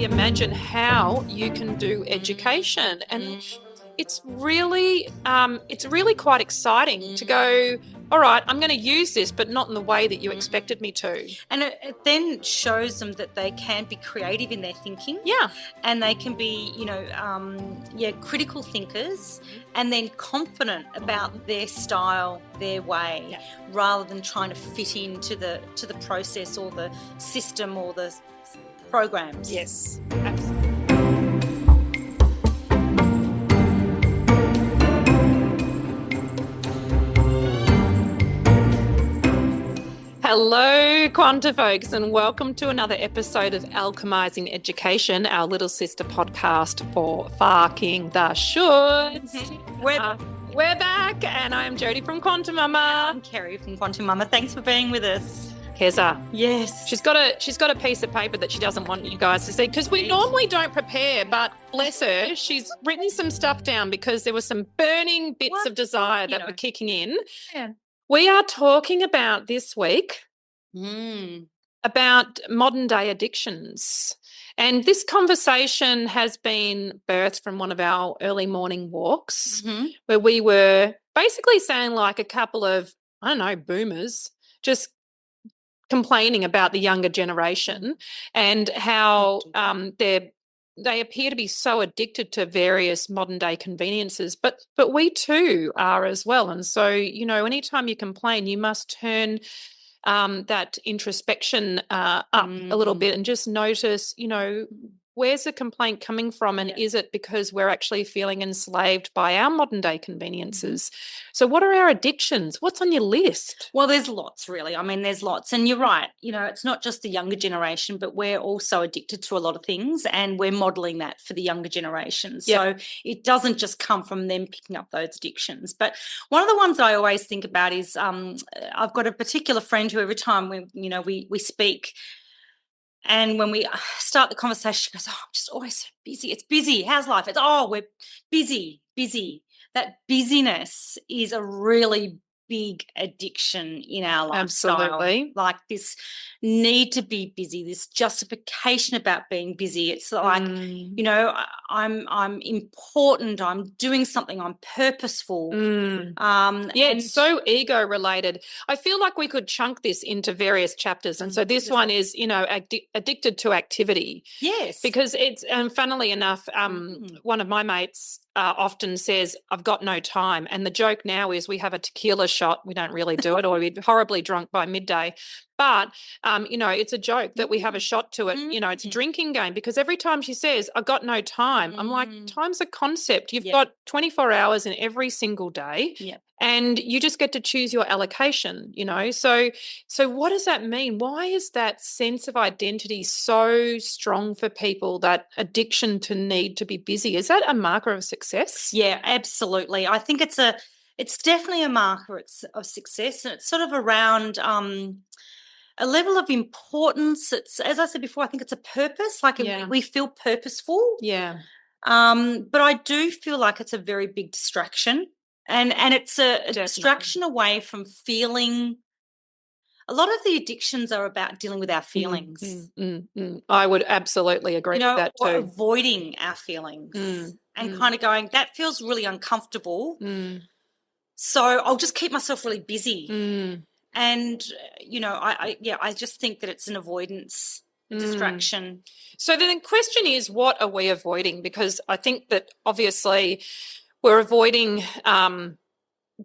reimagine how you can do education. And it's really quite exciting to go, all right, I'm going to use this, but not in the way that you expected me to. And it then shows them that they can be creative in their thinking. Yeah. And they can be, critical thinkers, and then confident about their style, their way, rather than trying to fit into the process or the system or the programs. Yes, absolutely. Hello, Quanta folks, and welcome to another episode of Alchemising Education, our little sister podcast for farking the shoulds. We're back, and I'm Jodi from QuantiMama. I'm Kerri from QuantiMama. Thanks for being with us. Keza. Yes. She's got a piece of paper that she doesn't want you guys to see, because we normally don't prepare, but bless her, she's written some stuff down because there were some burning bits of desire that were kicking in. Yeah. We are talking about this week about modern day addictions. And this conversation has been birthed from one of our early morning walks where we were basically saying, like, a couple of, I don't know, boomers just complaining about the younger generation and how they appear to be so addicted to various modern day conveniences, but we too are as well. And so, anytime you complain, you must turn that introspection up a little bit and just notice, where's the complaint coming from, and is it because we're actually feeling enslaved by our modern day conveniences? So what are our addictions? What's on your list? Well, there's lots, really. I mean, there's lots. And you're right. It's not just the younger generation, but we're also addicted to a lot of things, and we're modelling that for the younger generation. So it doesn't just come from them picking up those addictions. But one of the ones that I always think about is I've got a particular friend who every time we speak, and when we start the conversation, she goes, "Oh, I'm just always so busy. It's busy. How's life? It's, we're busy. That busyness is a really big addiction in our lifestyle. Absolutely. Like this need to be busy, this justification about being busy. It's like, I'm important, I'm doing something, I'm purposeful. It's so ego related. I feel like we could chunk this into various chapters. And so this one is, addicted to activity. Yes. Because it's, funnily enough, one of my mates often says, I've got no time. And the joke now is we have a tequila shot. We don't really do it, or we're horribly drunk by midday. But, it's a joke that we have a shot to it. It's a drinking game, because every time she says, I've got no time, I'm like, time's a concept. You've got 24 hours in every single day. Yep. And you just get to choose your allocation, So what does that mean? Why is that sense of identity so strong for people, that addiction to need to be busy? Is that a marker of success? Yeah, absolutely. I think it's definitely a marker of success, and it's sort of around a level of importance. It's, as I said before, I think it's a purpose. Like we feel purposeful. Yeah. But I do feel like it's a very big distraction. And it's a distraction away from feeling. A lot of the addictions are about dealing with our feelings. I would absolutely agree with that too. Or avoiding our feelings and kind of going, that feels really uncomfortable. So I'll just keep myself really busy. And, I just think that it's an avoidance distraction. So then the question is, what are we avoiding? Because I think that obviously we're avoiding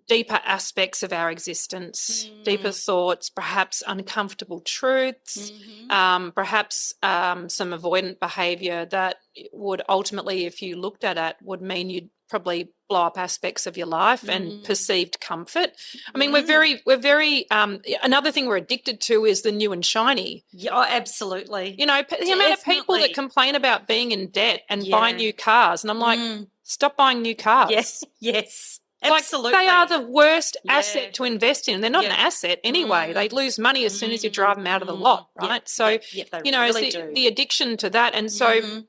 deeper aspects of our existence, deeper thoughts, perhaps uncomfortable truths, perhaps some avoidant behaviour that would ultimately, if you looked at it, would mean you'd probably blow up aspects of your life and perceived comfort. I mean, we're very another thing we're addicted to is the new and shiny. Yeah, absolutely. The amount of people that complain about being in debt and buying new cars, and I'm like, stop buying new cars. Yes. Absolutely. Like, they are the worst asset to invest in. They're not an asset anyway. They lose money as soon as you drive them out of the lot, right? So, the addiction to that. And so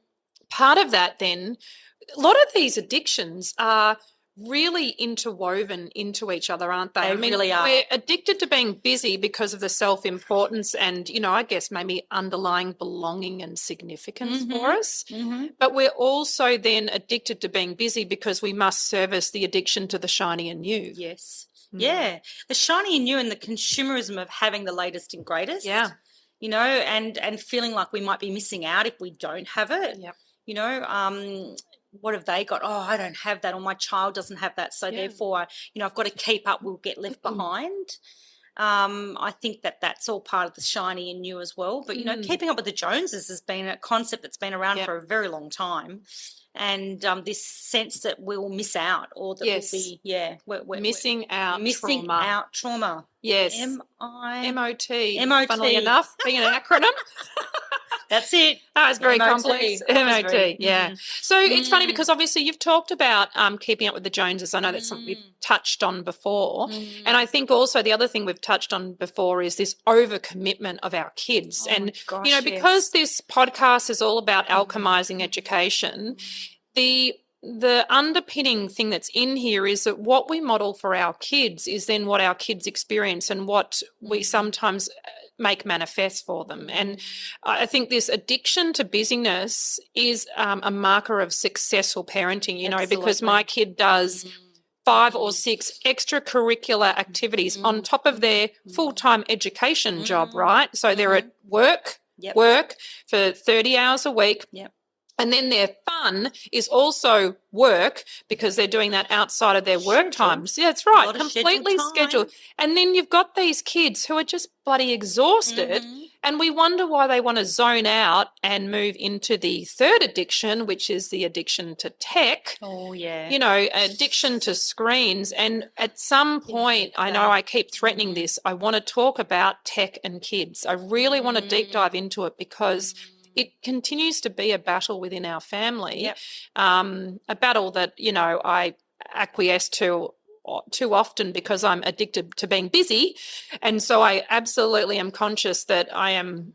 part of that then, a lot of these addictions are really interwoven into each other, aren't they? They really are. We're addicted to being busy because of the self-importance and, I guess maybe underlying belonging and significance for us. But we're also then addicted to being busy because we must service the addiction to the shiny and new. Yes. Yeah. The shiny and new and the consumerism of having the latest and greatest. Yeah. And feeling like we might be missing out if we don't have it. Yep. What have they got? Oh, I don't have that, or my child doesn't have that, so therefore, I've got to keep up. We'll get left behind. I think that's all part of the shiny and new as well. But keeping up with the Joneses has been a concept that's been around for a very long time, and this sense that we'll miss out, or that we're missing out trauma. Yes, MOT. Funnily enough, being an acronym. That's it. Oh, it's very complex. MOT, yeah. Mm-hmm. So it's funny because obviously you've talked about keeping up with the Joneses. I know that's something we've touched on before. And I think also the other thing we've touched on before is this overcommitment of our kids. Because this podcast is all about alchemising education, the underpinning thing that's in here is that what we model for our kids is then what our kids experience and what we sometimes make manifest for them. And I think this addiction to busyness is a marker of successful parenting, because my kid does 5 or 6 extracurricular activities on top of their full-time education job, right? So they're at work for 30 hours a week. Yep. And then their fun is also work because they're doing that outside of their work times. Yeah, that's right. Completely scheduled. And then you've got these kids who are just bloody exhausted and we wonder why they want to zone out and move into the third addiction, which is the addiction to tech. Oh, yeah. Addiction to screens. And at some point, I know I keep threatening this, I want to talk about tech and kids. I really want to deep dive into it because it continues to be a battle within our family, a battle that, I acquiesce to too often because I'm addicted to being busy. And so I absolutely am conscious that I am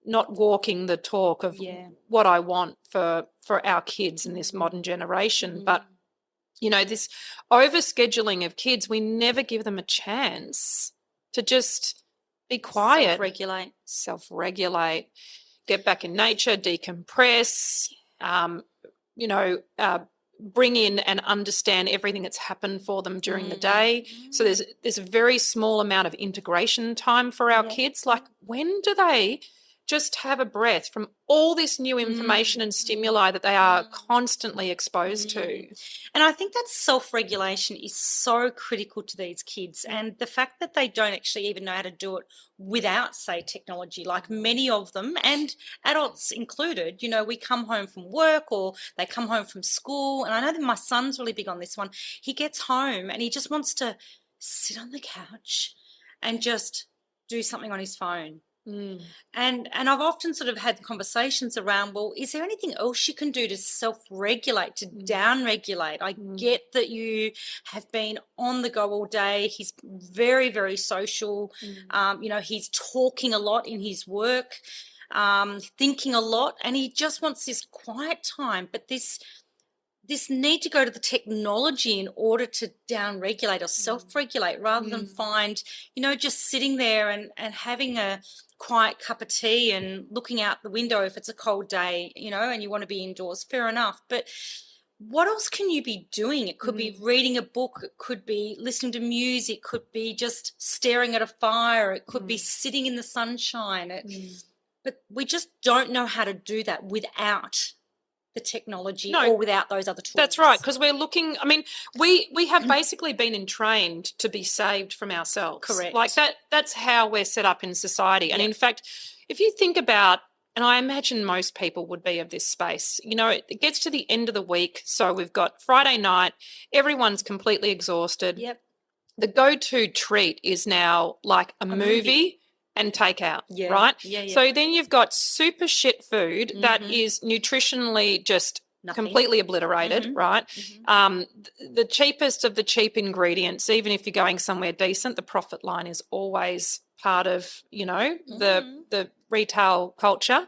not walking the talk of what I want for our kids in this modern generation. But, this overscheduling of kids, we never give them a chance to just be quiet. Self-regulate. Get back in nature, decompress, bring in and understand everything that's happened for them during the day. So there's a very small amount of integration time for our kids. Like, when do they just have a breath from all this new information and stimuli that they are constantly exposed to? And I think that self-regulation is so critical to these kids, and the fact that they don't actually even know how to do it without, say, technology, like many of them, and adults included. We come home from work or they come home from school, and I know that my son's really big on this one. He gets home and he just wants to sit on the couch and just do something on his phone. And I've often sort of had conversations around, well, is there anything else you can do to self-regulate, to down-regulate? I get that you have been on the go all day. He's very, very social. He's talking a lot in his work, thinking a lot, and he just wants this quiet time. But this need to go to the technology in order to down-regulate or self-regulate rather than find, just sitting there and having a quiet cup of tea and looking out the window if it's a cold day, and you want to be indoors, fair enough. But what else can you be doing? It could be reading a book. It could be listening to music. It could be just staring at a fire. It could be sitting in the sunshine. But we just don't know how to do that without the technology or without those other tools. That's right, because we're looking, we have basically been entrained to be saved from ourselves. Correct. Like that's how we're set up in society. And in fact, if you think about, and I imagine most people would be of this space, it gets to the end of the week, so we've got Friday night, everyone's completely exhausted. Yep. The go-to treat is now like a movie and takeout, right? Yeah. So then you've got super shit food that is nutritionally just completely obliterated, right? The cheapest of the cheap ingredients, even if you're going somewhere decent, the profit line is always part of, the retail culture.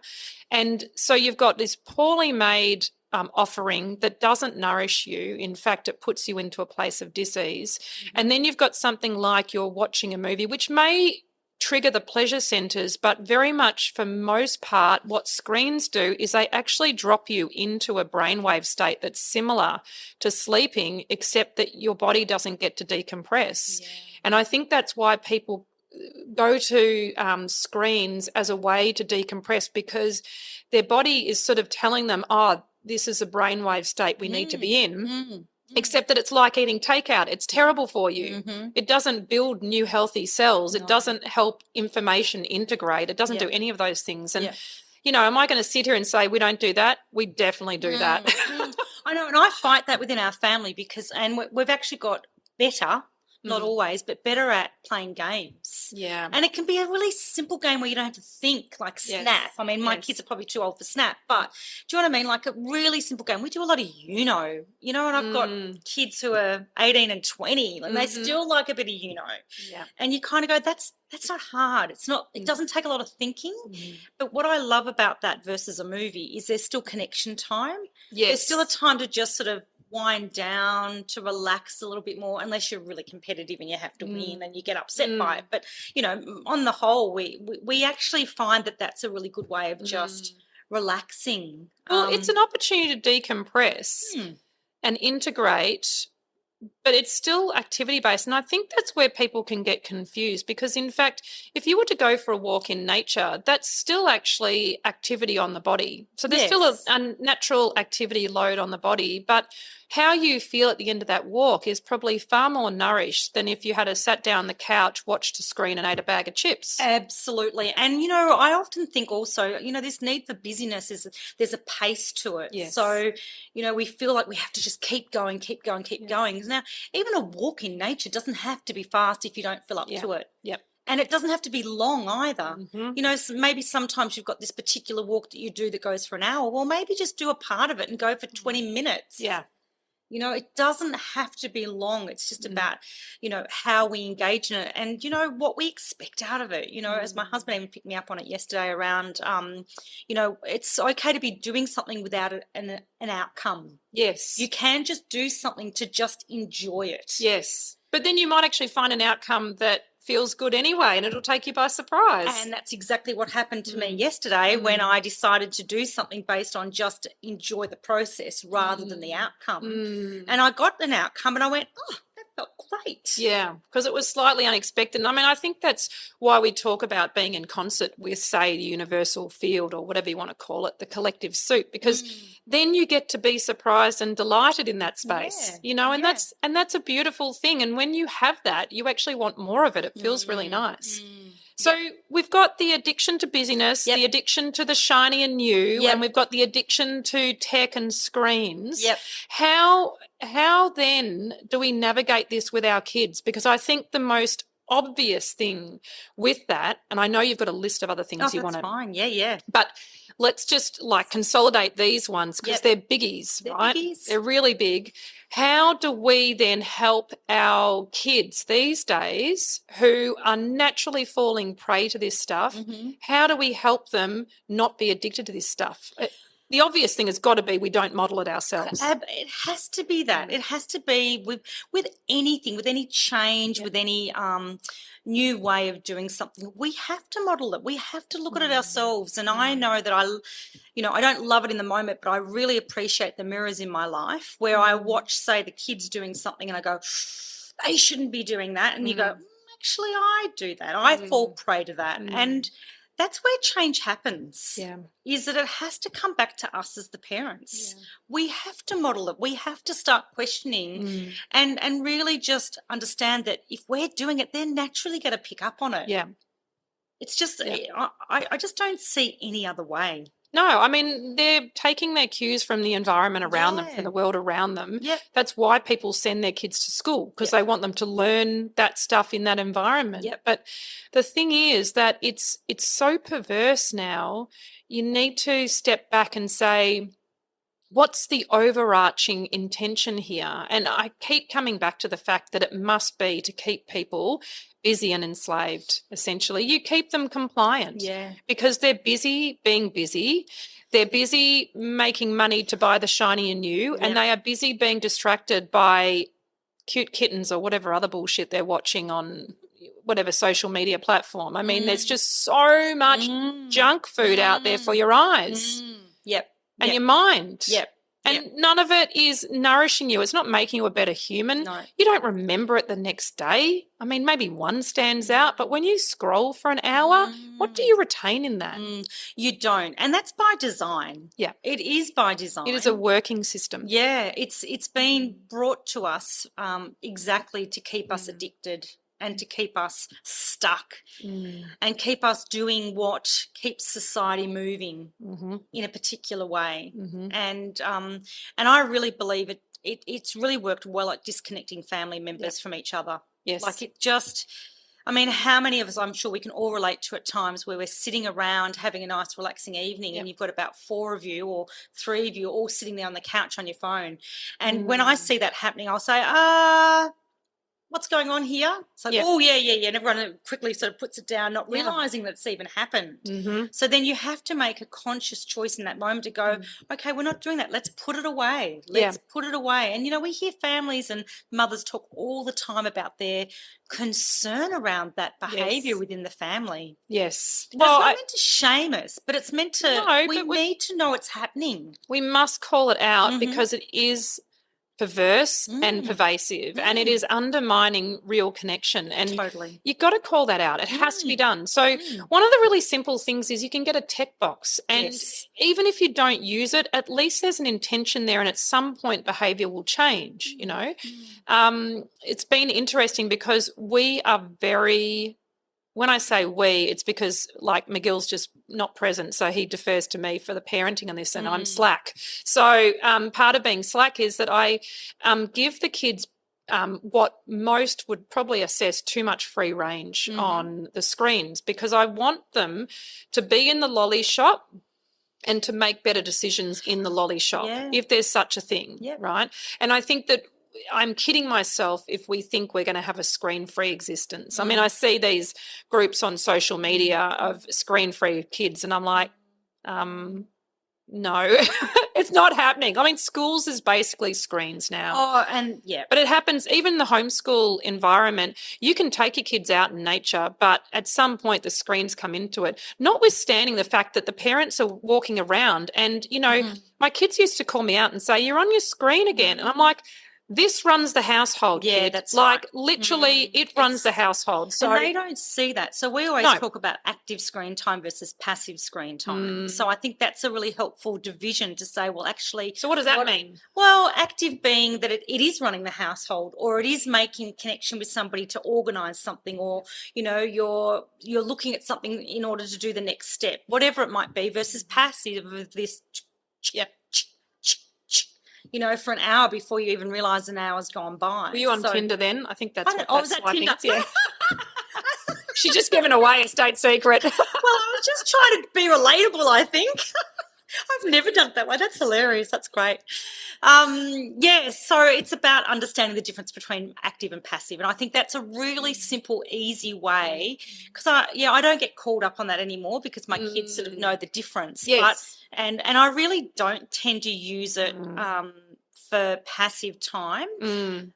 And so you've got this poorly made offering that doesn't nourish you. In fact, it puts you into a place of dis-ease. And then you've got something like you're watching a movie, which may trigger the pleasure centers, but very much for most part, what screens do is they actually drop you into a brainwave state that's similar to sleeping, except that your body doesn't get to decompress. And I think that's why people go to screens as a way to decompress, because their body is sort of telling them, oh, this is a brainwave state we need to be in, except that it's like eating takeout. It's terrible for you. It doesn't build new healthy cells. It doesn't help information integrate. It doesn't do any of those things. And, you know, am I going to sit here and say we don't do that? We definitely do that. I know, and I fight that within our family because, and we've actually got better, not always, but better at playing games. Yeah. And it can be a really simple game where you don't have to think, like Snap. I mean, my kids are probably too old for Snap, but do you know what I mean? Like a really simple game. We do a lot of you know, and I've got kids who are 18 and 20, and they still like a bit of Yeah. And you kind of go, that's not hard. It's not, it doesn't take a lot of thinking. But what I love about that versus a movie is there's still connection time. Yes. There's still a time to just sort of wind down, to relax a little bit more, unless you're really competitive and you have to win and you get upset by it. But, on the whole, we actually find that that's a really good way of just relaxing. Well, it's an opportunity to decompress and integrate, but it's still activity-based. And I think that's where people can get confused, because, in fact, if you were to go for a walk in nature, that's still actually activity on the body. So there's still a natural activity load on the body, but how you feel at the end of that walk is probably far more nourished than if you had sat down on the couch, watched a screen and ate a bag of chips. Absolutely. And, I often think also, this need for busyness is there's a pace to it. Yes. So, we feel like we have to just keep going. Now, even a walk in nature doesn't have to be fast if you don't feel up to it. Yep. And it doesn't have to be long either. So maybe sometimes you've got this particular walk that you do that goes for an hour. Well, maybe just do a part of it and go for 20 minutes. Yeah. It doesn't have to be long. It's just about, how we engage in it and, what we expect out of it. As my husband even picked me up on it yesterday around, it's okay to be doing something without an outcome. Yes. You can just do something to just enjoy it. Yes. But then you might actually find an outcome that feels good anyway, and it'll take you by surprise. And that's exactly what happened to me yesterday when I decided to do something based on just enjoy the process rather than the outcome. And I got an outcome and I went, oh, that felt great. Yeah, because it was slightly unexpected. And I mean, I think that's why we talk about being in concert with, say, the universal field or whatever you want to call it, the collective soup, because then you get to be surprised and delighted in that space, and that's a beautiful thing. And when you have that, you actually want more of it. It feels really nice. So we've got the addiction to busyness, the addiction to the shiny and new, and we've got the addiction to tech and screens. How then do we navigate this with our kids? Because I think the most obvious thing with that, and I know you've got a list of other things you want to. That's fine. Yeah. But let's just consolidate these ones because they're biggies, right? Biggies. They're really big. How do we then help our kids these days who are naturally falling prey to this stuff? How do we help them not be addicted to this stuff? The obvious thing has got to be we don't model it ourselves. It has to be that. It has to be with anything, with any change, with any new way of doing something. We have to model it. We have to look at it ourselves. And I know that I don't love it in the moment, but I really appreciate the mirrors in my life where I watch, say, the kids doing something and I go, they shouldn't be doing that. And you go, actually, I do that. I fall prey to that. And that's where change happens, is that it has to come back to us as the parents. We have to model it. We have to start questioning and really just understand that if we're doing it, they're naturally going to pick up on it. Yeah. It's just, I just don't see any other way. No, I mean, they're taking their cues from the environment around them, from the world around them. Yeah. That's why people send their kids to school, because they want them to learn that stuff in that environment. But the thing is that it's so perverse now. You need to step back and say, what's the overarching intention here? And I keep coming back to the fact that it must be to keep people busy and enslaved, essentially. You keep them compliant because they're busy being busy. They're busy making money to buy the shiny and new, and they are busy being distracted by cute kittens or whatever other bullshit they're watching on whatever social media platform. I mean, there's just so much junk food out there for your eyes and your mind. And none of it is nourishing you. It's not making you a better human. No. You don't remember it the next day. I mean, maybe one stands out, but when you scroll for an hour, what do you retain in that? You don't. And that's by design. Yeah. It is by design. It is a working system. Yeah. It's been brought to us exactly to keep us addicted and to keep us stuck and keep us doing what keeps society moving in a particular way. And I really believe it's really worked well at disconnecting family members from each other. Yes. Like it just, I mean, how many of us, I'm sure we can all relate to at times where we're sitting around having a nice relaxing evening and you've got about 4 of you or 3 of you all sitting there on the couch on your phone. And when I see that happening, I'll say, what's going on here? It's like, oh, yeah. And everyone quickly sort of puts it down, not realising that it's even happened. So then you have to make a conscious choice in that moment to go, okay, we're not doing that. Let's put it away. Let's put it away. And, you know, we hear families and mothers talk all the time about their concern around that behaviour within the family. Yes. Well, it's not meant to shame us, but it's meant to, we need to know it's happening. We must call it out because it is perverse and pervasive and it is undermining real connection, and you've got to call that out. It has to be done. So one of the really simple things is you can get a tick box, and even if you don't use it, at least there's an intention there, and at some point behaviour will change. You know, it's been interesting because we are very, when I say we, it's because like McGill's just not present, so he defers to me for the parenting on this, and I'm slack. So part of being slack is that I give the kids what most would probably assess too much free range on the screens, because I want them to be in the lolly shop and to make better decisions in the lolly shop, if there's such a thing, right? And I think that I'm kidding myself if we think we're going to have a screen-free existence. I mean, I see these groups on social media of screen-free kids, and I'm like, no, it's not happening. I mean, schools is basically screens now. Oh, and but it happens even in the homeschool environment. You can take your kids out in nature, but at some point the screens come into it, notwithstanding the fact that the parents are walking around and, you know, my kids used to call me out and say, you're on your screen again. And I'm like, this runs the household, kid. That's like literally it runs the household. So and they don't see that. So we always talk about active screen time versus passive screen time. So I think that's a really helpful division to say, well, actually. So what does that mean? Well, active being that it is running the household, or it is making connection with somebody to organise something, or, you know, you're looking at something in order to do the next step, whatever it might be, versus passive of this you know, for an hour before you even realise an hour's gone by. Were you on Tinder then? I think that's what was that Tinder? Yeah. She's just giving away a state secret. Well, I was just trying to be relatable, I think. I've never done it that way. That's hilarious. That's great. So it's about understanding the difference between active and passive. And I think that's a really simple, easy way, because I don't get called up on that anymore because my kids sort of know the difference. Yes. And I really don't tend to use it for passive time.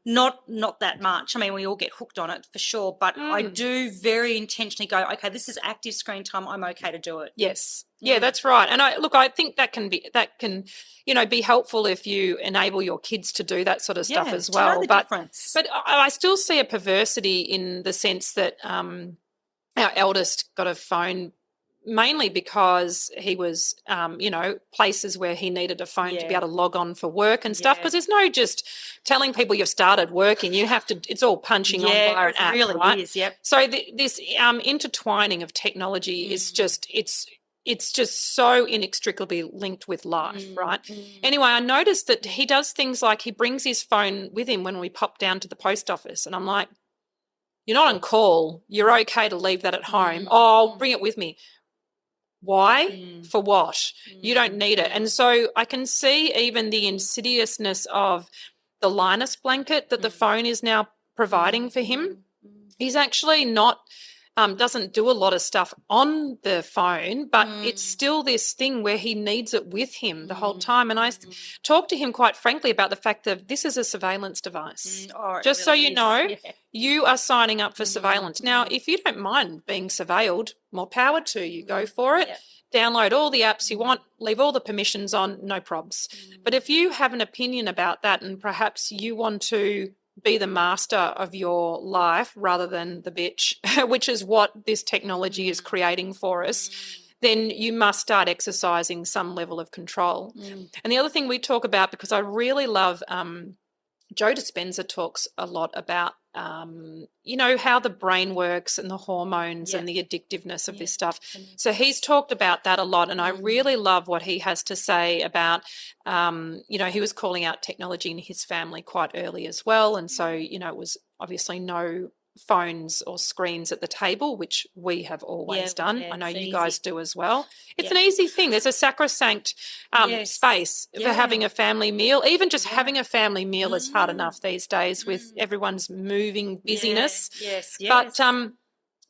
Not that much. I mean, we all get hooked on it for sure, but I do very intentionally go, okay, this is active screen time. I'm okay to do it. Yes. Yeah, that's right. And I think that can, you know, be helpful if you enable your kids to do that sort of stuff as well. To know the difference. But I still see a perversity in the sense that our eldest got a phone mainly because he was, you know, places where he needed a phone to be able to log on for work and stuff, because there's no just telling people you've started working. You have to, it's all punching on via an app, really right? Is, yep. So this intertwining of technology is just, it's just so inextricably linked with life, right? Anyway, I noticed that he does things like he brings his phone with him when we pop down to the post office, and I'm like, you're not on call. You're okay to leave that at home. Oh, bring it with me. Why? For what? You don't need it. And so I can see even the insidiousness of the Linus blanket that the phone is now providing for him. He's actually not doesn't do a lot of stuff on the phone, but it's still this thing where he needs it with him the whole time. And I talked to him quite frankly about the fact that this is a surveillance device. Just so you know, you are signing up for surveillance. Now, if you don't mind being surveilled, more power to you. Go for it. Download all the apps you want, leave all the permissions on, no probs. But if you have an opinion about that and perhaps you want to be the master of your life rather than the bitch, which is what this technology is creating for us, then you must start exercising some level of control. And the other thing we talk about, because I really love Joe Dispenza talks a lot about, how the brain works and the hormones and the addictiveness of this stuff. So he's talked about that a lot, and I really love what he has to say about, he was calling out technology in his family quite early as well. And so, it was obviously no phones or screens at the table, which we have always done. I know you guys do as well. It's an easy thing. There's a sacrosanct space for having a family meal. Even just having a family meal is hard enough these days with everyone's moving busyness.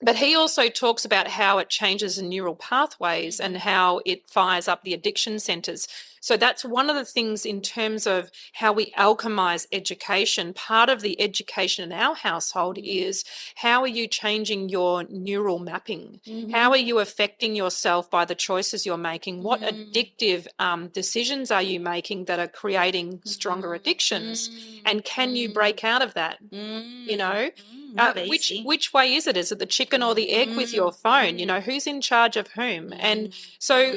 But he also talks about how it changes the neural pathways and how it fires up the addiction centres. So that's one of the things in terms of how we alchemize education. Part of the education in our household is how are you changing your neural mapping? How are you affecting yourself by the choices you're making? What addictive decisions are you making that are creating stronger addictions? And can you break out of that? Which way is it? Is it the chicken or the egg with your phone? Who's in charge of whom? And so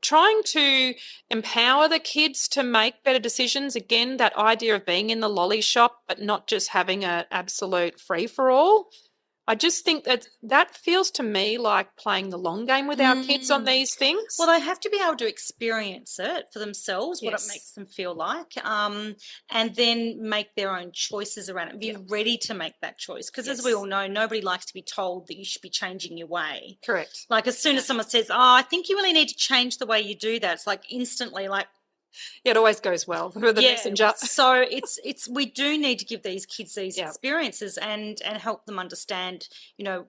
trying to empower the kids to make better decisions, again, that idea of being in the lolly shop but not just having an absolute free-for-all. I just think that feels to me like playing the long game with our kids on these things. Well, they have to be able to experience it for themselves, what it makes them feel like, and then make their own choices around it. Be ready to make that choice because, as we all know, nobody likes to be told that you should be changing your way. Correct. Like as soon as someone says, I think you really need to change the way you do that, it's like instantly like, it always goes well for the messenger. So it's we do need to give these kids these experiences and help them understand,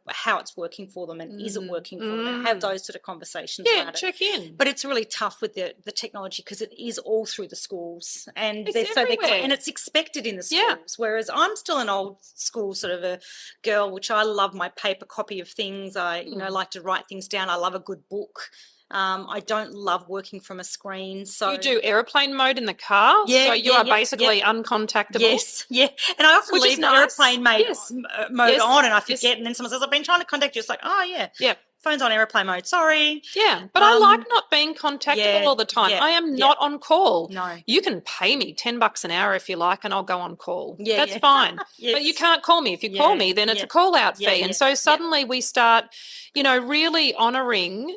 how it's working for them and is it working for them, and have those sort of conversations about check in. But it's really tough with the technology because it is all through the schools and and it's expected in the schools. Whereas I'm still an old school sort of a girl, which I love my paper copy of things. I like to write things down. I love a good book. I don't love working from a screen. So you do airplane mode in the car? So you are basically uncontactable? Yes, and I often leave airplane mode on and I forget, and then someone says, I've been trying to contact you. It's like, phone's on airplane mode, sorry. Yeah, but I like not being contactable all the time. I am not on call. No. You can pay me $10 an hour if you like and I'll go on call. That's fine. But you can't call me. If you call me, then it's a call-out fee. And so suddenly we start, really honouring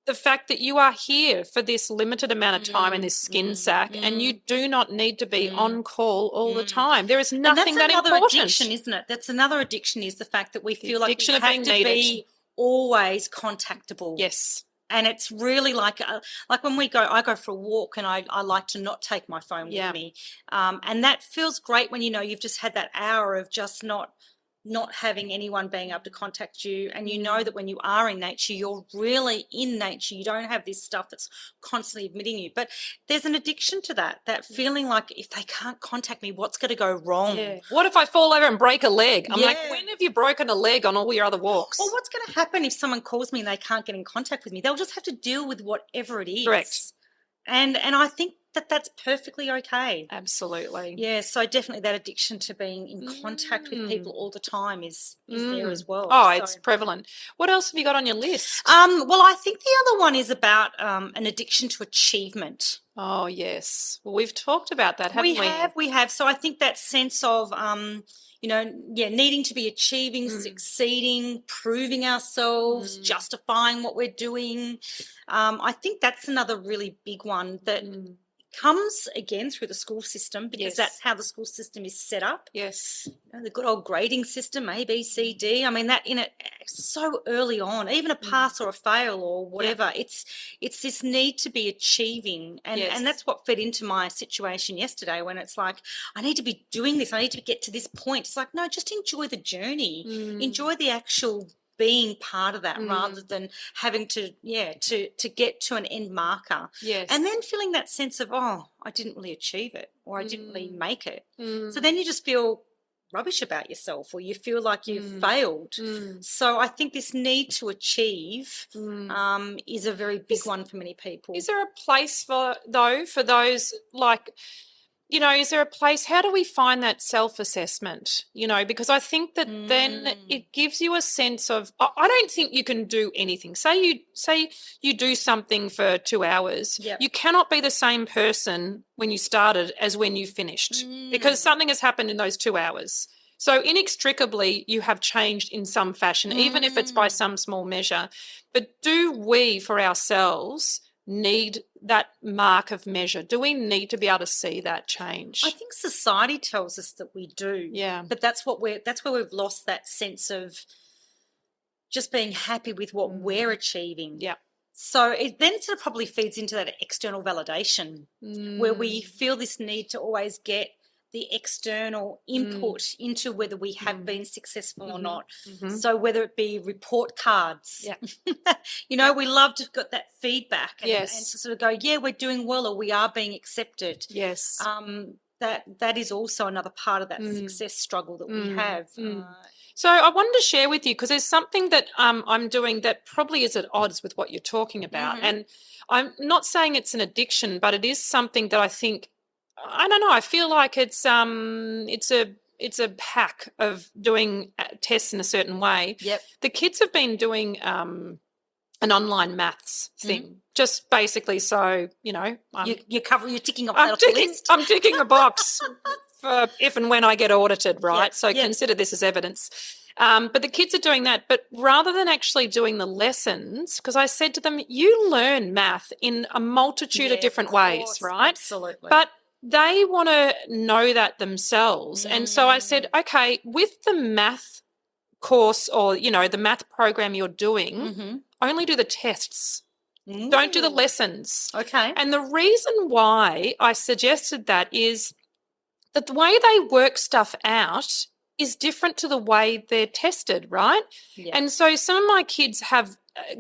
the fact that you are here for this limited amount of time in this skin sack and you do not need to be on call all the time. There is nothing that important. That's another addiction, isn't it? That's another addiction is the fact that we feel like we have to be always contactable. Yes. And it's really like when I go for a walk and I like to not take my phone with me. And that feels great when, you've just had that hour of just not having anyone being able to contact you, and that when you are in nature, you're really in nature. You don't have this stuff that's constantly admitting you. But there's an addiction to that feeling like if they can't contact me, what's going to go wrong? What if I fall over and break a leg? I'm like, when have you broken a leg on all your other walks? Or what's going to happen if someone calls me and they can't get in contact with me? They'll just have to deal with whatever it is. Correct. And I think that's perfectly okay. Absolutely. Yeah, so definitely that addiction to being in contact with people all the time is there as well. Oh, it's prevalent. What else have you got on your list? Well, I think the other one is about an addiction to achievement. Oh, yes. Well, we've talked about that, haven't we? We have. So I think that sense of needing to be achieving, succeeding, proving ourselves, justifying what we're doing. I think that's another really big one that comes again through the school system because that's how the school system is set up. Yes. The good old grading system, A, B, C, D. I mean, that in it so early on, even a pass or a fail or whatever, it's this need to be achieving. And that's what fed into my situation yesterday when it's like, I need to be doing this. I need to get to this point. It's like, no, just enjoy the journey. Enjoy the actual being part of that rather than having to get to an end marker. Yes. And then feeling that sense of, oh, I didn't really achieve it, or I didn't really make it. So then you just feel rubbish about yourself, or you feel like you've failed. So I think this need to achieve is a very big one for many people. Is there a place for those, like, you know, is there a place, how do we find that self-assessment, you know, because I think that then it gives you a sense of, I don't think you can do anything. Say you do something for 2 hours. Yep. You cannot be the same person when you started as when you finished because something has happened in those 2 hours. So inextricably you have changed in some fashion, even if it's by some small measure. But do we, for ourselves, need that mark of measure? Do we need to be able to see that change? I think society tells us that we do. Yeah. But that's where we've lost that sense of just being happy with what we're achieving. Yeah. So it then sort of probably feeds into that external validation where we feel this need to always get the external input into whether we have been successful or not. So whether it be report cards, you know, we love to have got that feedback and to sort of go, yeah, we're doing well, or we are being accepted. Yes. That is also another part of that success struggle that we have. So I wanted to share with you, because there's something that I'm doing that probably is at odds with what you're talking about. And I'm not saying it's an addiction, but it is something that I think, I don't know, I feel like it's a hack of doing tests in a certain way. Yep. The kids have been doing an online maths thing, just basically, so, you know. You're ticking off that list. I'm ticking a box for if and when I get audited, right? Yep. So consider this as evidence. But the kids are doing that. But rather than actually doing the lessons, because I said to them, you learn math in a multitude of different ways, right? Absolutely. But they want to know that themselves. And so I said, okay, with the math course, or, you know, the math program you're doing, only do the tests. Don't do the lessons. Okay. And the reason why I suggested that is that the way they work stuff out is different to the way they're tested, right? Yeah. And so some of my kids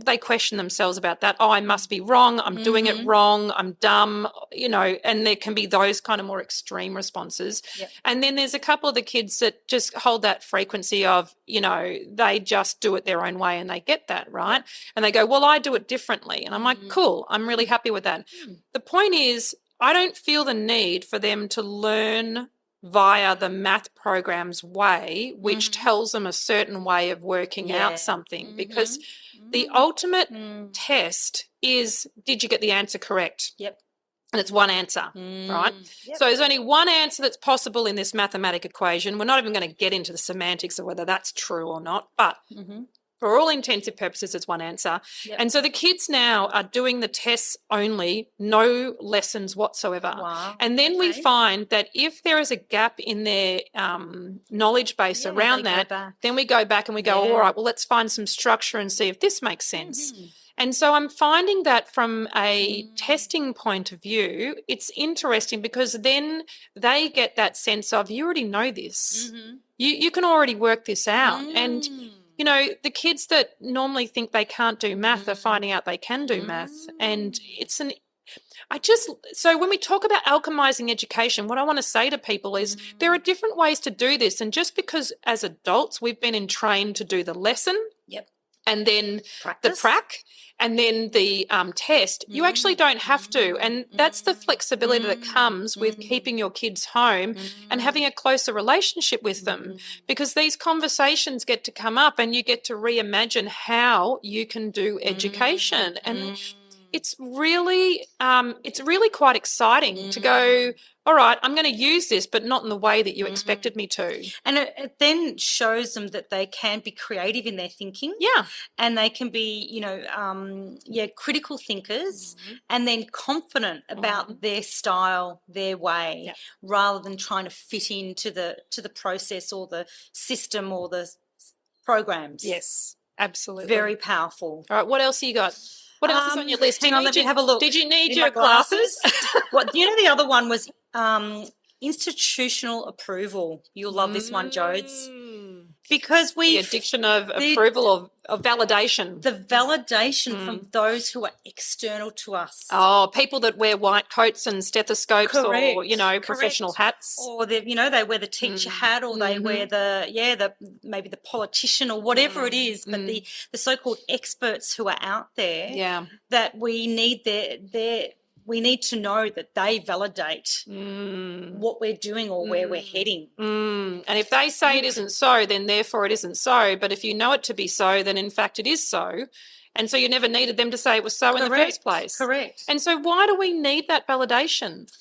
they question themselves about that. Oh, I must be wrong. I'm doing it wrong. I'm dumb, you know, and there can be those kind of more extreme responses. Yep. And then there's a couple of the kids that just hold that frequency of, you know, they just do it their own way and they get that, right? Yep. And they go, well, I do it differently. And I'm like, cool, I'm really happy with that. The point is, I don't feel the need for them to learn via the math program's way, which tells them a certain way of working out something, because the ultimate test is, did you get the answer correct? Yep. And it's one answer, right? Yep. So there's only one answer that's possible in this mathematic equation. We're not even going to get into the semantics of whether that's true or not, but for all intensive purposes, it's one answer. Yep. And so the kids now are doing the tests only, no lessons whatsoever. Wow. And then we find that if there is a gap in their knowledge base around that, then we go back and we go, all right, well, let's find some structure and see if this makes sense. And so I'm finding that from a testing point of view, it's interesting, because then they get that sense of, you already know this. You can already work this out. And you know, the kids that normally think they can't do math are finding out they can do math. And so when we talk about alchemizing education, what I want to say to people is there are different ways to do this. And just because as adults we've been trained to do the lesson and then the prac and then the test, you actually don't have to. And that's the flexibility that comes with keeping your kids home and having a closer relationship with them, because these conversations get to come up and you get to reimagine how you can do education. And it's really quite exciting to go, all right, I'm going to use this, but not in the way that you expected me to. And it then shows them that they can be creative in their thinking. Yeah. And they can be, you know, critical thinkers, and then confident about their style, their way, rather than trying to fit into the process or the system or the programs. Yes, absolutely. Very powerful. All right, what else have you got? What else is on your list? Hang on, let me have a look. Did you need your glasses? You know, the other one was institutional approval. You'll love this one, Jodes. Because the addiction of approval validation. The validation from those who are external to us. Oh, people that wear white coats and stethoscopes, Correct. or, professional hats. Or they wear the teacher hat, or they wear maybe the politician or whatever it is, but the so-called experts who are out there that we need we need to know that they validate what we're doing or where we're heading. And if they say it isn't so, then therefore it isn't so. But if you know it to be so, then in fact it is so. And so you never needed them to say it was so in the first place. Correct. And so why do we need that validation?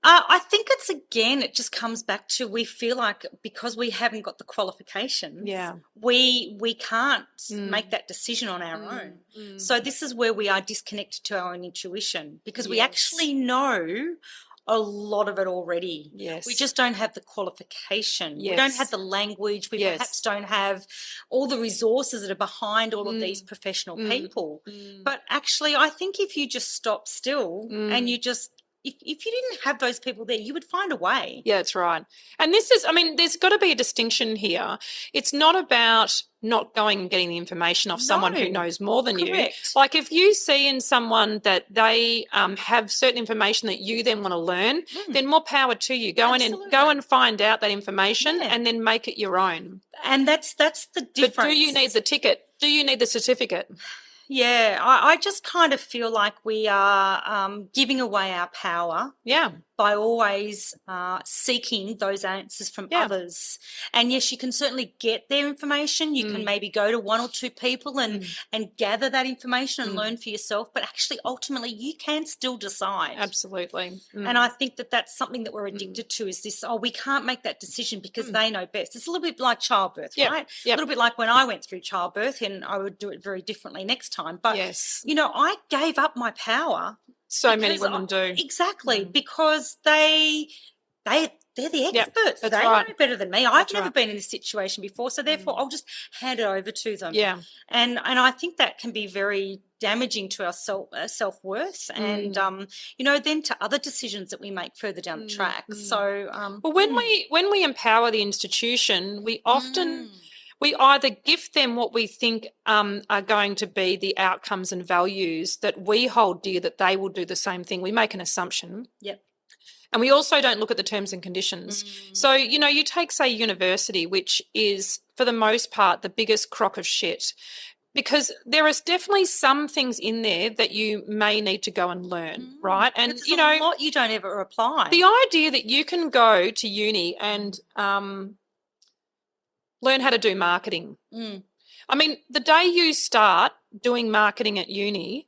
I think it just comes back to, we feel like because we haven't got the qualifications, we can't make that decision on our own. So this is where we are disconnected to our own intuition, because we actually know a lot of it already. Yes. We just don't have the qualification. Yes. We don't have the language. We perhaps don't have all the resources that are behind all of these professional people. But actually, I think if you just stop still and you just, if you didn't have those people there, you would find a way. Yeah, that's right. And there's got to be a distinction here. It's not about not going and getting the information off someone who knows more than you. Like if you see in someone that they have certain information that you then want to learn, then more power to you. Go and find out that information and then make it your own. And that's the difference. But do you need the ticket? Do you need the certificate? Yeah, I just kind of feel like we are giving away our power by always seeking those answers from others. And yes, you can certainly get their information. You can maybe go to one or two people and gather that information and learn for yourself. But actually, ultimately, you can still decide. Absolutely. And I think that that's something that we're addicted to, is this, we can't make that decision because they know best. It's a little bit like childbirth, right? A little bit like when I went through childbirth, and I would do it very differently next time. But, I gave up my power. So many women do. Exactly, because they're the experts. They know better than me. I've never been in this situation before, so therefore I'll just hand it over to them. Yeah. And I think that can be very damaging to our self-worth and, then to other decisions that we make further down the track. So well, when we empower the institution, we often we either give them what we think are going to be the outcomes and values that we hold dear, that they will do the same thing. We make an assumption. Yep. And we also don't look at the terms and conditions. So, you take, say, university, which is, for the most part, the biggest crock of shit, because there is definitely some things in there that you may need to go and learn, right? And, a lot you don't ever apply. The idea that you can go to uni and learn how to do marketing. I mean, the day you start doing marketing at uni,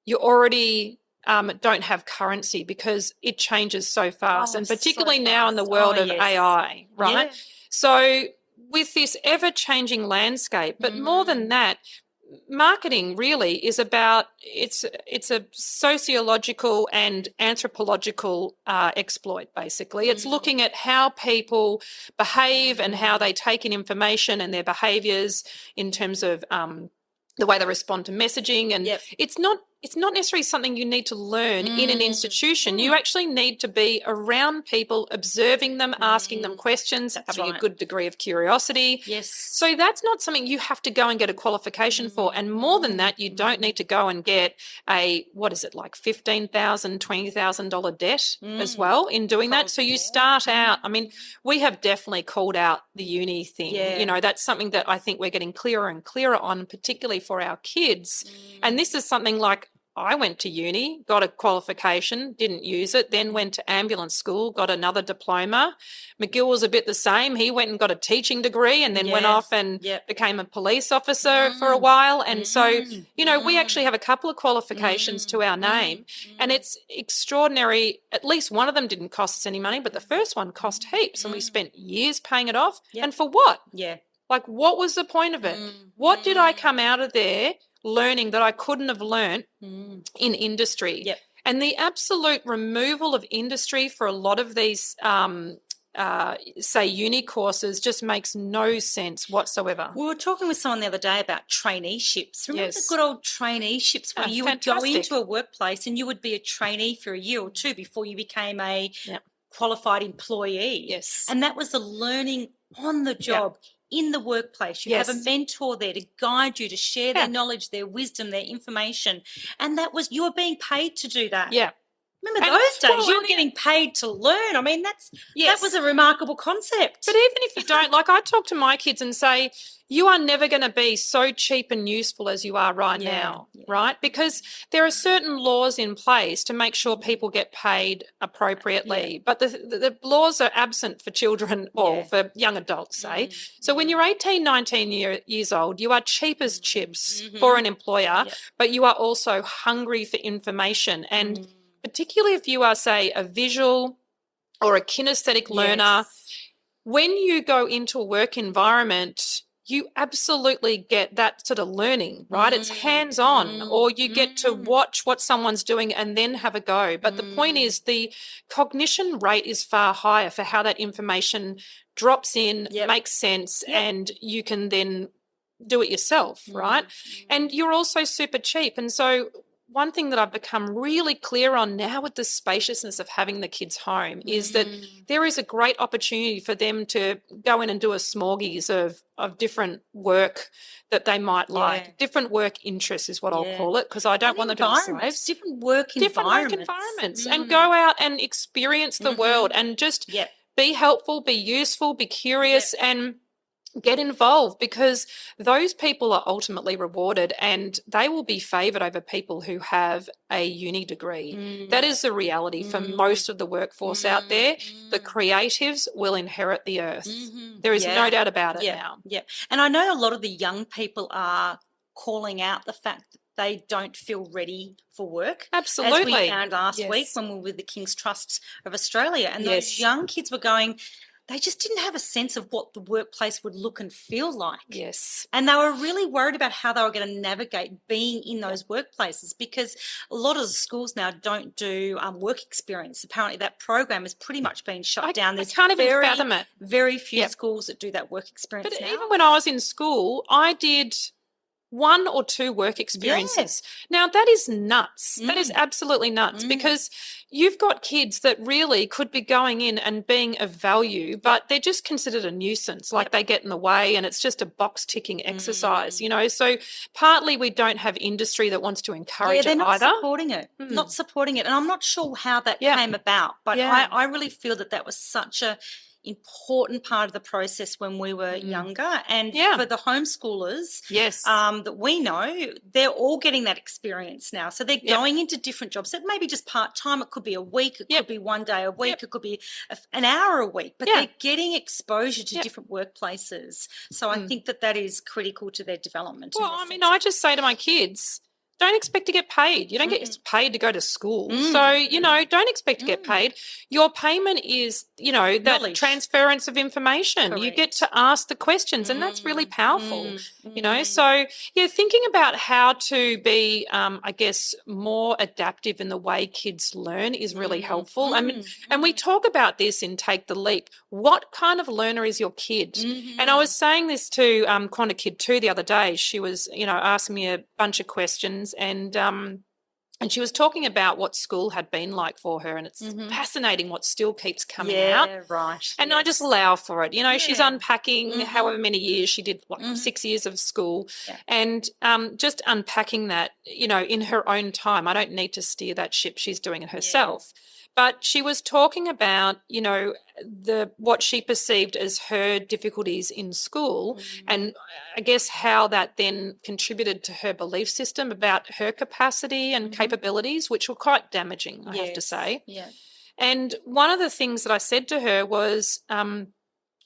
you already don't have currency, because it changes so fast, and particularly now in the world of AI, right? Yeah. So with this ever-changing landscape, but more than that, marketing really is about, it's a sociological and anthropological exploit, basically. It's looking at how people behave and how they take in information and their behaviours in terms of the way they respond to messaging. And it's not necessarily something you need to learn in an institution. You actually need to be around people, observing them, asking them questions, having a good degree of curiosity. Yes. So that's not something you have to go and get a qualification for. And more than that, you don't need to go and get a, like $15,000, $20,000 debt as well in doing that. So you start out, I mean, we have definitely called out the uni thing. Yeah. That's something that I think we're getting clearer and clearer on, particularly for our kids. And this is something like, I went to uni, got a qualification, didn't use it, then went to ambulance school, got another diploma. McGill was a bit the same. He went and got a teaching degree and then went off and became a police officer for a while. And so, we actually have a couple of qualifications to our name, and it's extraordinary. At least one of them didn't cost us any money, but the first one cost heaps, and we spent years paying it off. And for what? Yeah. Like, what was the point of it? What did I come out of there learning that I couldn't have learnt in industry? Yep. And the absolute removal of industry for a lot of these, say, uni courses just makes no sense whatsoever. We were talking with someone the other day about traineeships. Remember the good old traineeships where you would go into a workplace and you would be a trainee for a year or two before you became a qualified employee. Yes. And that was the learning on the job. in the workplace. You have a mentor there to guide you, to share their knowledge, their wisdom, their information. And you were being paid to do that. Yeah. Remember those days? You were getting paid to learn. I mean, that was a remarkable concept. But even if you don't, like, I talk to my kids and say, you are never going to be so cheap and useful as you are right now, right? Because there are certain laws in place to make sure people get paid appropriately. But the laws are absent for children or for young adults, say. So when you're 18, 19 years old, you are cheap as chips for an employer, but you are also hungry for information. And particularly if you are, say, a visual or a kinesthetic learner, when you go into a work environment, you absolutely get that sort of learning, right? It's hands-on, or you get to watch what someone's doing and then have a go. But the point is the cognition rate is far higher for how that information drops in, makes sense, and you can then do it yourself, right? And you're also super cheap. And so one thing that I've become really clear on now with the spaciousness of having the kids home is that there is a great opportunity for them to go in and do a smorgasbord of different work that they might like. Different work interests is what I'll call it, because I don't want them to be slaves. Different work environments. And go out and experience the world and just be helpful, be useful, be curious and get involved, because those people are ultimately rewarded and they will be favoured over people who have a uni degree. That is the reality for most of the workforce out there. The creatives will inherit the earth. There is no doubt about it now. And I know a lot of the young people are calling out the fact that they don't feel ready for work. Absolutely. As we found last week when we were with the King's Trust of Australia. And those young kids were going, they just didn't have a sense of what the workplace would look and feel like. And they were really worried about how they were going to navigate being in those workplaces, because a lot of the schools now don't do work experience. Apparently that program has pretty much been shut down. I can't even fathom it. Very few schools that do that work experience But now. even when I was in school, I did 1 or 2 work experiences. Now, that is nuts. That is absolutely nuts, because you've got kids that really could be going in and being of value, but they're just considered a nuisance, like they get in the way and it's just a box-ticking exercise, you know. So partly we don't have industry that wants to encourage it either. Supporting it, not supporting it. And I'm not sure how that came about, but I really feel that was such a important part of the process when we were younger. And for the homeschoolers that we know, they're all getting that experience now. So they're going into different jobs. It may be just part-time. It could be a week. It could be 1 day a week. It could be an hour a week. But they're getting exposure to different workplaces. So I think that is critical to their development. Well, I mean, I just say to my kids, don't expect to get paid. You don't get paid to go to school. So, you know, don't expect to get paid. Your payment is, you know, that transference of information. You get to ask the questions, and that's really powerful, you know. So, thinking about how to be, I guess, more adaptive in the way kids learn is really helpful. I mean, and we talk about this in Take the Leap. What kind of learner is your kid? And I was saying this to Quanta Kid 2 the other day. She was, you know, asking me a bunch of questions, and she was talking about what school had been like for her, and it's fascinating what still keeps coming out. And I just allow for it. You know, she's unpacking however many years she did, like 6 years of school, and just unpacking that, you know, in her own time. I don't need to steer that ship. She's doing it herself. But she was talking about, you know, what she perceived as her difficulties in school, and I guess how that then contributed to her belief system about her capacity and capabilities, which were quite damaging, I have to say. And one of the things that I said to her was,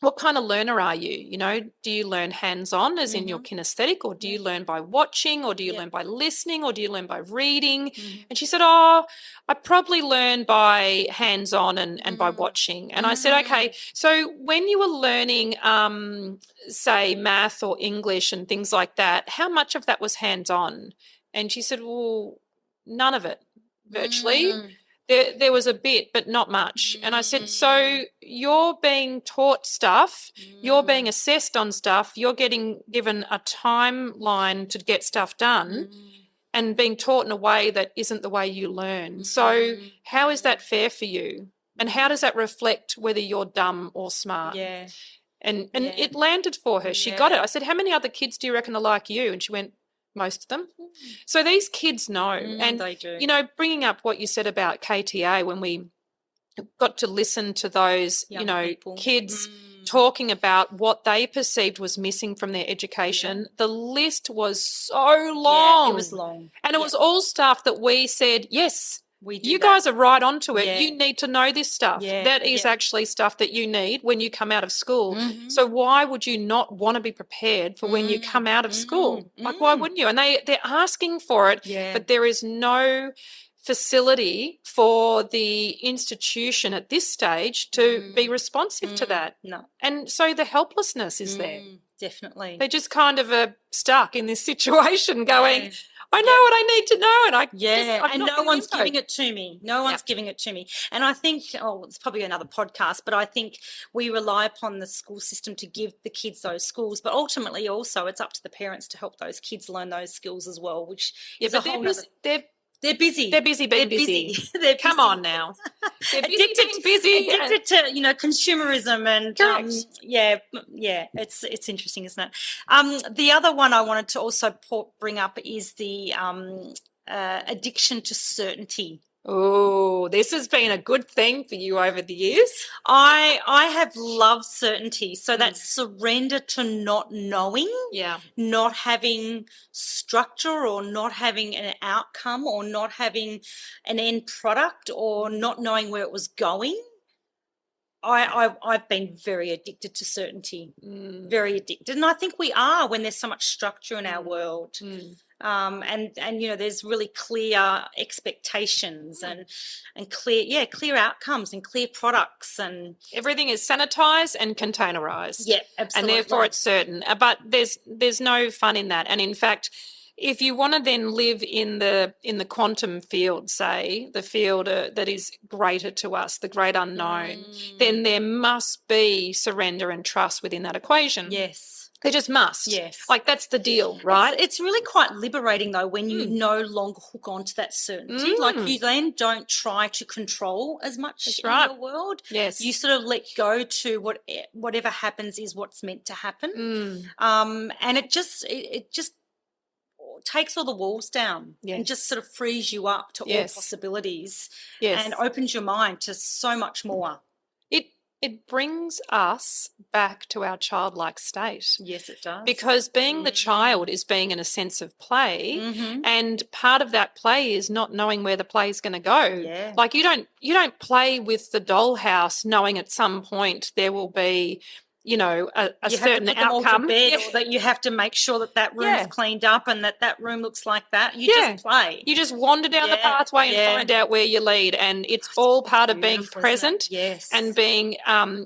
what kind of learner are you? You know, do you learn hands-on, as in your kinesthetic, or do you learn by watching, or do you learn by listening, or do you learn by reading? And she said, I probably learn by hands-on and by watching. And I said, okay, so when you were learning, say, math or English and things like that, how much of that was hands-on? And she said, well, none of it, virtually. There was a bit, but not much. And I said, so you're being taught stuff, you're being assessed on stuff, you're getting given a timeline to get stuff done and being taught in a way that isn't the way you learn. So how is that fair for you? And how does that reflect whether you're dumb or smart? And it landed for her. She got it. I said, how many other kids do you reckon are like you? And she went, most of them. So these kids know. And, they do. you know, bringing up what you said about KTA, when we got to listen to those, Young people. kids talking about what they perceived was missing from their education, the list was so long. Yeah, it was long. And it was all stuff that we said, yes, you that. guys are right onto it. Yeah. You need to know this stuff. Yeah, That is actually stuff that you need when you come out of school. So why would you not want to be prepared for when you come out of school? Like, why wouldn't you? And they're asking for it, but there is no facility for the institution at this stage to be responsive to that. No. And so the helplessness is there. Definitely. They just kind of are stuck in this situation going, I know what I need to know, and and no one's giving it to me. No one's giving it to me. And I think, it's probably another podcast, but I think we rely upon the school system to give the kids those skills, but ultimately also it's up to the parents to help those kids learn those skills as well, which is a whole They're busy. They're busy being busy. They're Come on now. They're addicted to consumerism and it's interesting, isn't it? The other one I wanted to also bring up is the addiction to certainty. Oh, this has been a good thing for you over the years. I have loved certainty. So that's surrender to not knowing, not having structure or not having an outcome or not having an end product or not knowing where it was going. I've been very addicted to certainty, very addicted. And I think we are when there's so much structure in our world. And you know, there's really clear expectations and clear outcomes and clear products, and everything is sanitized and containerized. Yeah, absolutely. And therefore it's certain. But there's no fun in that. And in fact, if you want to then live in the quantum field, say, the field that is greater to us, the great unknown, then there must be surrender and trust within that equation. Yes. They just must. Yes. Like, that's the deal, right? It's really quite liberating, though, when you no longer hook on to that certainty. Like, you then don't try to control as much in your world. Yes. You sort of let go to whatever happens is what's meant to happen. And it just takes all the walls down and just sort of frees you up to all possibilities and opens your mind to so much more. It brings us back to our childlike state. Yes, it does. Because being the child is being in a sense of play, and part of that play is not knowing where the play is going to go. Yeah. Like, you don't play with the dollhouse knowing at some point there will be, you know, a certain outcome. All to bed, or that you have to make sure that room's cleaned up and that room looks like that. You just play. You just wander down the pathway and find out where you lead, and it's all part of being present and being,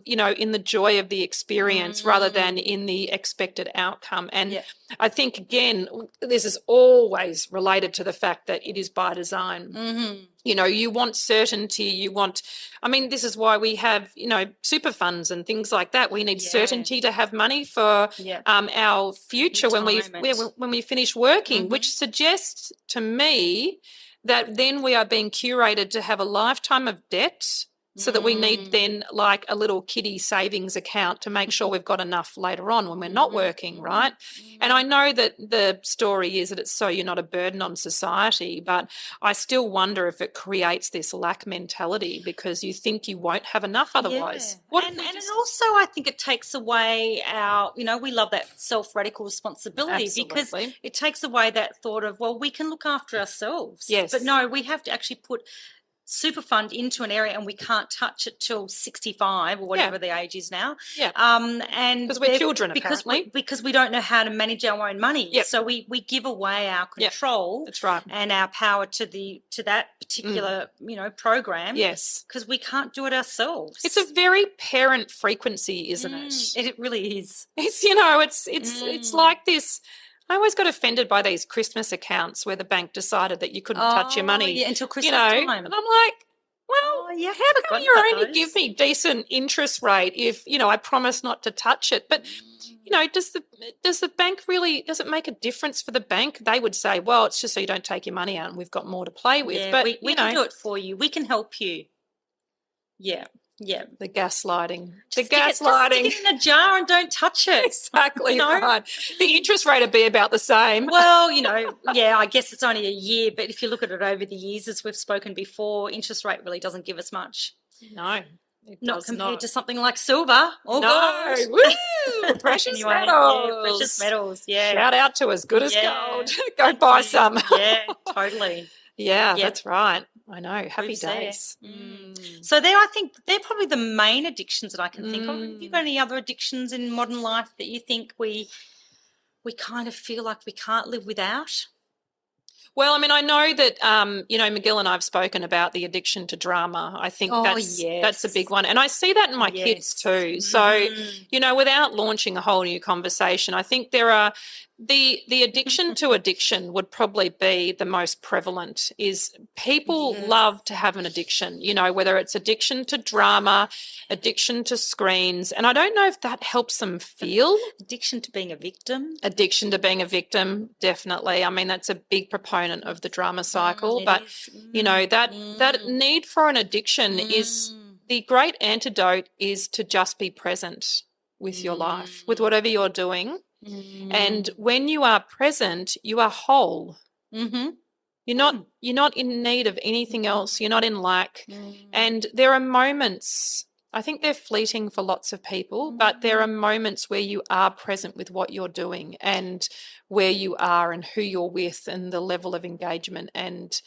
you know, in the joy of the experience rather than in the expected outcome. And I think, again, this is always related to the fact that it is by design. You know, you want certainty, this is why we have, you know, super funds and things like that. We need certainty to have money for our future when we finish working, which suggests to me that then we are being curated to have a lifetime of debt, so that we need then like a little kiddie savings account to make sure we've got enough later on when we're not working, right? And I know that the story is that it's so you're not a burden on society, but I still wonder if it creates this lack mentality because you think you won't have enough otherwise. And also I think it takes away our, you know, we love that self-radical responsibility because it takes away that thought of, well, we can look after ourselves. Yes. But no, we have to actually put super fund into an area and we can't touch it till 65 or whatever the age is now. And because we're children, apparently. Because we don't know how to manage our own money. So we give away our control that's right. and our power to that particular, you know, program. Yes. Because we can't do it ourselves. It's a very parent frequency, isn't it? It really is. It's, you know, it's like this. I always got offended by these Christmas accounts where the bank decided that you couldn't touch your money until Christmas time. And I'm like, well, how come you only give me decent interest rate if, you know, I promise not to touch it? But, you know, does the bank really, does it make a difference for the bank? They would say, well, it's just so you don't take your money out and we've got more to play with. Yeah, but we can do it for you. We can help you. Yeah. Yeah. The gaslighting. Just stick it in a jar and don't touch it. Exactly right. The interest rate would be about the same. Well, I guess it's only a year, but if you look at it over the years, as we've spoken before, interest rate really doesn't give us much. No. Not compared to something like silver or gold. Woo! Precious metals. Yeah, precious metals, yeah. Shout out to as good as gold. Go buy some. Yeah, totally. Yeah, that's right. I know. Happy days. So I think they're probably the main addictions that I can think of. Have you got any other addictions in modern life that you think we kind of feel like we can't live without? Well, I mean, I know that, McGill and I have spoken about the addiction to drama. I think that's a big one. And I see that in my kids too. So, without launching a whole new conversation, I think there are the addiction to addiction would probably be the most prevalent. Is people love to have an addiction, whether it's addiction to drama, addiction to screens. And I don't know if that helps them feel. Addiction to being a victim. Addiction to being a victim, definitely. I mean, that's a big proponent of the drama cycle. But, that need for an addiction is the great antidote is to just be present with your life, with whatever you're doing. And when you are present, you are whole. You're not in need of anything else. You're not in lack. And there are moments, I think they're fleeting for lots of people, but there are moments where you are present with what you're doing and where you are and who you're with and the level of engagement. And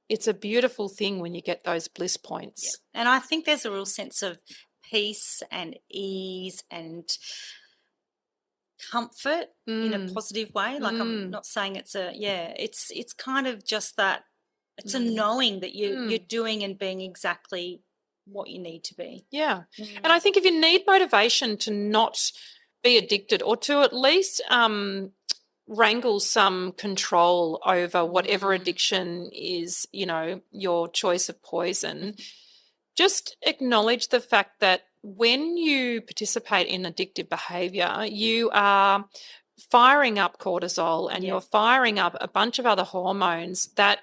it's a beautiful thing when you get those bliss points. Yeah. And I think there's a real sense of peace and ease and comfort in a positive way. Like I'm not saying it's kind of just that it's a knowing that you're doing and being exactly what you need to be. Yeah. And I think if you need motivation to not be addicted or to at least wrangle some control over whatever addiction is, your choice of poison, just acknowledge the fact that when you participate in addictive behaviour, you are firing up cortisol and you're firing up a bunch of other hormones that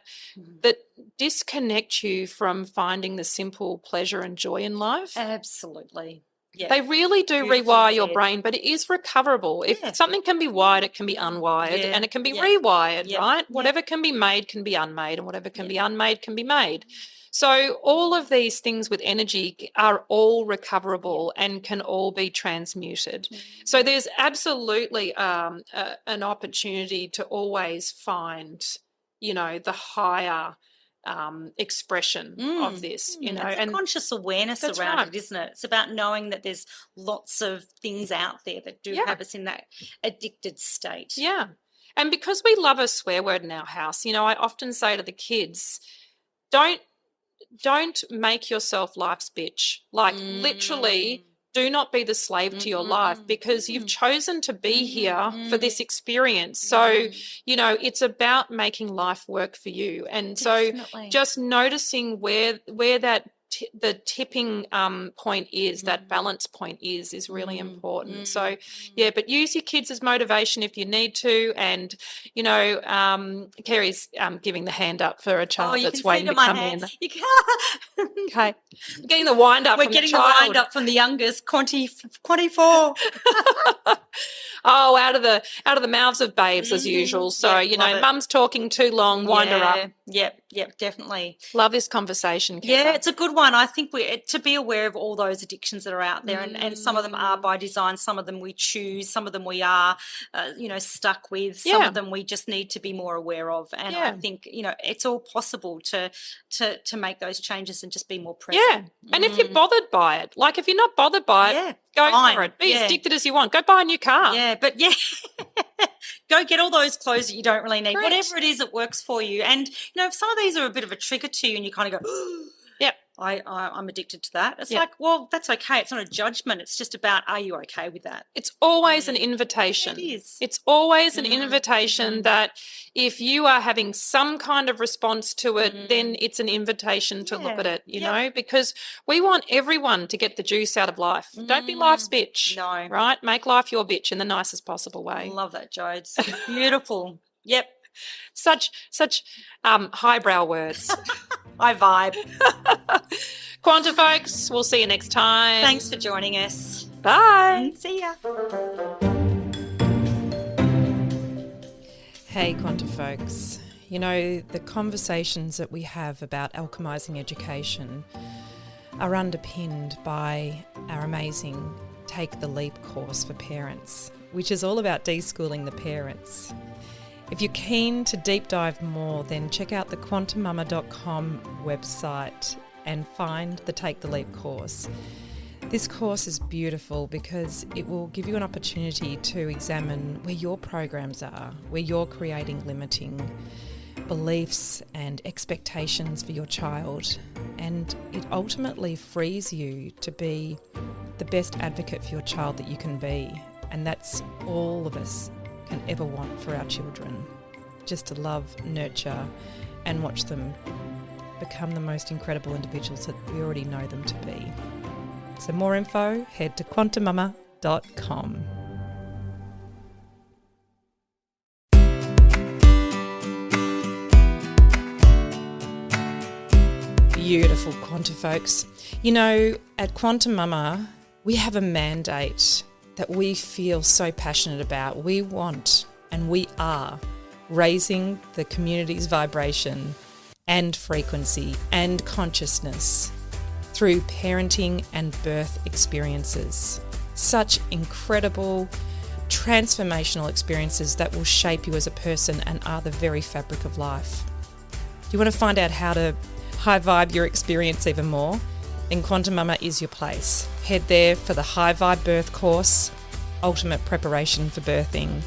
disconnect you from finding the simple pleasure and joy in life. Absolutely. Yeah. They really do rewire your brain, but it is recoverable. If something can be wired, it can be unwired and it can be rewired, right? Whatever can be made can be unmade and whatever can be unmade can be made. So all of these things with energy are all recoverable and can all be transmuted. So there's absolutely an opportunity to always find, the higher expression of this. It's a conscious awareness around it, isn't it? It's about knowing that there's lots of things out there that do have us in that addicted state. Yeah. And because we love a swear word in our house, I often say to the kids, don't make yourself life's bitch. Like literally do not be the slave to your life because you've chosen to be here for this experience. So, it's about making life work for you. And so just noticing where that the tipping point is, that balance point is really important. So, but use your kids as motivation if you need to. And, Kerri's giving the hand up for a child that's waiting to come in. You can't. Okay. We're getting the wind up from the child. We're getting the wind up from the youngest, 24. Oh, out of the mouths of babes as usual. So, mum's talking too long, wind her up. Yep, definitely. Love this conversation, Kessa. Yeah, it's a good one. I think to be aware of all those addictions that are out there, and some of them are by design, some of them we choose, some of them we are, stuck with, some of them we just need to be more aware of. And I think, it's all possible to make those changes and just be more present. Yeah, and if you're bothered by it, like if you're not bothered by it, go for it. Be as addicted as you want. Go buy a new car. Yeah, but go get all those clothes that you don't really need. Correct. Whatever it is that works for you. And, if some of these are a bit of a trigger to you and you kind of go, I'm addicted to that. It's like, well, that's okay. It's not a judgment. It's just about, are you okay with that? It's always an invitation. It is. It's always an invitation that if you are having some kind of response to it, then it's an invitation to look at it, you know, because we want everyone to get the juice out of life. Don't be life's bitch. No. Right? Make life your bitch in the nicest possible way. Love that, Jodes. Beautiful. Yep. Such highbrow words. I vibe. Quanta folks, we'll see you next time. Thanks for joining us. Bye. See ya. Hey, Quanta folks. You know, the conversations that we have about alchemising education are underpinned by our amazing Take the Leap course for parents, which is all about deschooling the parents. If you're keen to deep dive more, then check out the QuantiMama.com website and find the Take the Leap course. This course is beautiful because it will give you an opportunity to examine where your programs are, where you're creating limiting beliefs and expectations for your child. And it ultimately frees you to be the best advocate for your child that you can be. And that's all of us can ever want for our children. Just to love, nurture, and watch them become the most incredible individuals that we already know them to be. So more info, head to QuantiMama.com. Beautiful Quanta folks. You know, at QuantiMama, we have a mandate that we feel so passionate about. We want and we are raising the community's vibration and frequency and consciousness through parenting and birth experiences. Such incredible, transformational experiences that will shape you as a person and are the very fabric of life. Do you want to find out how to high vibe your experience even more? Then QuantiMama is your place. Head there for the High Vibe Birth course, ultimate preparation for birthing.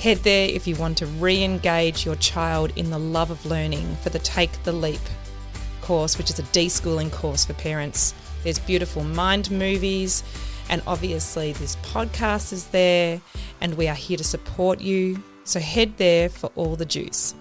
Head there if you want to re-engage your child in the love of learning for the Take the Leap course, which is a deschooling course for parents. There's beautiful mind movies, and obviously this podcast is there, and we are here to support you. So head there for all the juice.